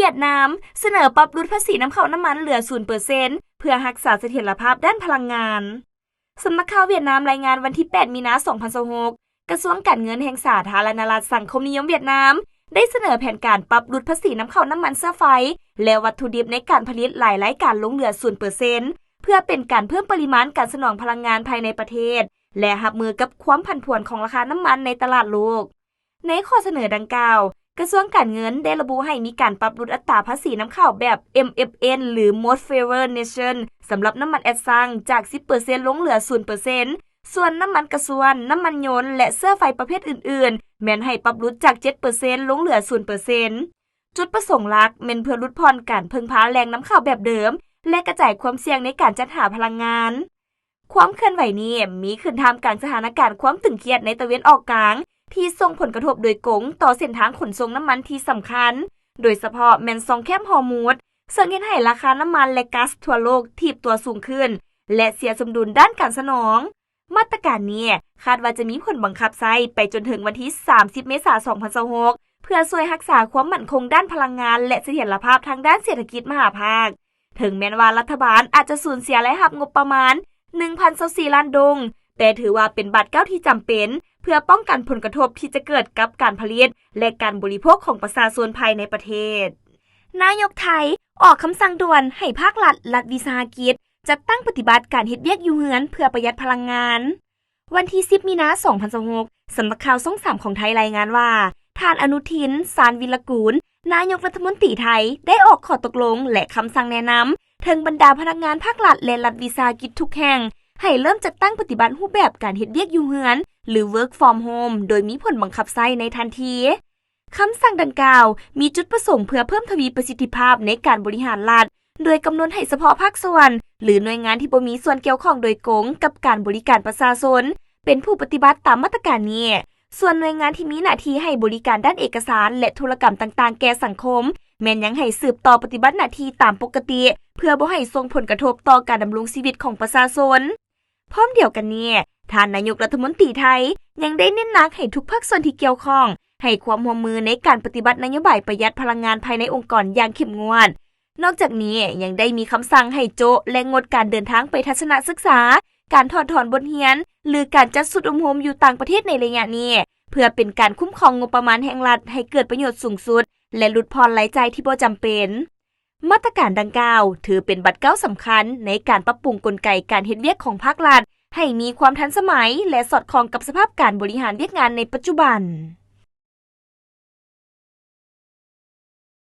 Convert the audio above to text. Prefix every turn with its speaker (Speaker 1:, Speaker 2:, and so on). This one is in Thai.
Speaker 1: ยดนามเสนอปรับลดภาษีนำเข้าน้ำมันเหลือ 0% เพื่อรักษาเสถียรภาพด้านพลังงานสำนักข่าวเวียดนามรายงานวันที่ 8 มีนาคม 2026 กระทรวงการเงินแห่งสาธารณรัฐสังคมนิยมเวียดนามได้เสนอแผนการปรับลดภาษีนำเข้าน้ำมันเชื้อไฟและวัตถุดิบในการผลิตหลายรายการลงเหลือ 0% เพื่อเป็นการเพิ่มปริมาณการสนองพลังงานภายในประเทศและรับมือกับความผันผวนของราคาน้ำมันในตลาดโลกในข้อเสนอดังกล่าวกระทรวงการเงินได้ระบุให้มีการปรับลดอัตราภาษีนำเข้าแบบ MFN หรือ Most Favored Nation สำหรับน้ำมันแอสซังจาก 10% ลงเหลือ 0%ส่วนน้ำมันกระสวนน้ำมันยนต์และเสื้อไฟประเภทอื่นๆแม้นให้ปรับลดจาก 7% ลงเหลือ 0% จุดประสงค์หลักแม่นเพื่อลดผ่อนการพึ่งพาแหล่งนำเข้าแบบเดิมและกระจายความเสี่ยงในการจัดหาพลังงานความเคลื่อนไหวนี้มีขึ้นท่ามกลางสถานการณ์ความตึงเครียดในตะวันออกกลางที่ส่งผลกระทบโดยตรงต่อเส้นทางขนส่งน้ำมันที่สำคัญโดยเฉพาะแม่นซองแคบฮอร์มูดซึ่งเฮ็ดให้ราคาน้ำมันและก๊าซทั่วโลกถีบตัวสูงขึ้นและเสียสมดุลด้านการสนองมาตรการนี้คาดว่าจะมีผลบังคับใช้ไปจนถึงวันที่ 30 เมษายน 2026 เพื่อช่วยรักษาความมั่นคงด้านพลังงานและเสถียรภาพทางด้านเศรษฐกิจมหาภาคถึงแม้ว่ารัฐบาลอาจจะสูญเสียรายรับงบประมาณ 1,024 ล้านดงแต่ถือว่าเป็นบาทเก้าที่จำเป็นเพื่อป้องกันผลกระทบที่จะเกิดกับการผลิตและการบริโภคของประชาชนภายในประเทศนายกไทยออกคำสั่งด่วนให้ภาครัฐวิสาหกิจจัดตั้งปฏิบัติการเฮ็ดเวียกอยู่เฮือนเพื่อประหยัดพลังงานวันที่ 10 มีนาคม 2026 สำนักข่าวช่อง 3 ของไทยรายงานว่าท่านอนุทิน ชาญวิรกูลนายกรัฐมนตรีไทยได้ออกข้อตกลงและคำสั่งแนะนำถึงบรรดาพนักงานภาครัฐและรัฐวิสาหกิจทุกแห่งให้เริ่มจัดตั้งปฏิบัติรูปแบบการเฮ็ดเวียกอยู่เฮือนหรือ Work from Home โดยมีผลบังคับใช้ในทันทีคำสั่งดังกล่าวมีจุดประสงค์เพื่อเพิ่มทวีประสิทธิภาพในการบริหารรัฐโดยกำหนดให้เฉพาะภาคส่วนหรือหน่วยงานที่บ่มีส่วนเกี่ยวข้องโดยตรงกับการบริการประชาชนเป็นผู้ปฏิบัติตามมาตรการนี้ส่วนหน่วยงานที่มีหน้าที่ให้บริการด้านเอกสารและธุรกรรมต่างๆแก่สังคมแม้นยังให้สืบต่อปฏิบัติหน้าที่ตามปกติเพื่อบ่ให้ส่งผลกระทบต่อการดำรงชีวิตของประชาชนพร้อมเดียวกันนี้ท่านนายกรัฐมนตรีไทยยังได้เน้นหนักให้ทุกภาคส่วนที่เกี่ยวข้องให้ความร่วมมือในการปฏิบัตินโยบายประหยัดพลังงานภายในองค์กรอย่างเข้มงวดนอกจากนี้ยังได้มีคำสั่งให้โจะและงดการเดินทางไปทัศนศึกษาการถอดถอนบทเรียนหรือการจัดสุดอบรมอยู่ต่างประเทศในระยะนี้เพื่อเป็นการคุ้มครองงบประมาณแห่งรัฐให้เกิดประโยชน์สูงสุดและลดผ่อนรายจ่ายที่บ่จำเป็นมาตรการดังกล่าวถือเป็นบัตรเก้าสำคัญในการปรับปรุงกลไกการเฮ็ดเวียกของภาครัฐให้มีความทันสมัยและสอดคล้องกับสภาพการบริหารเวียกงานในปัจจุบัน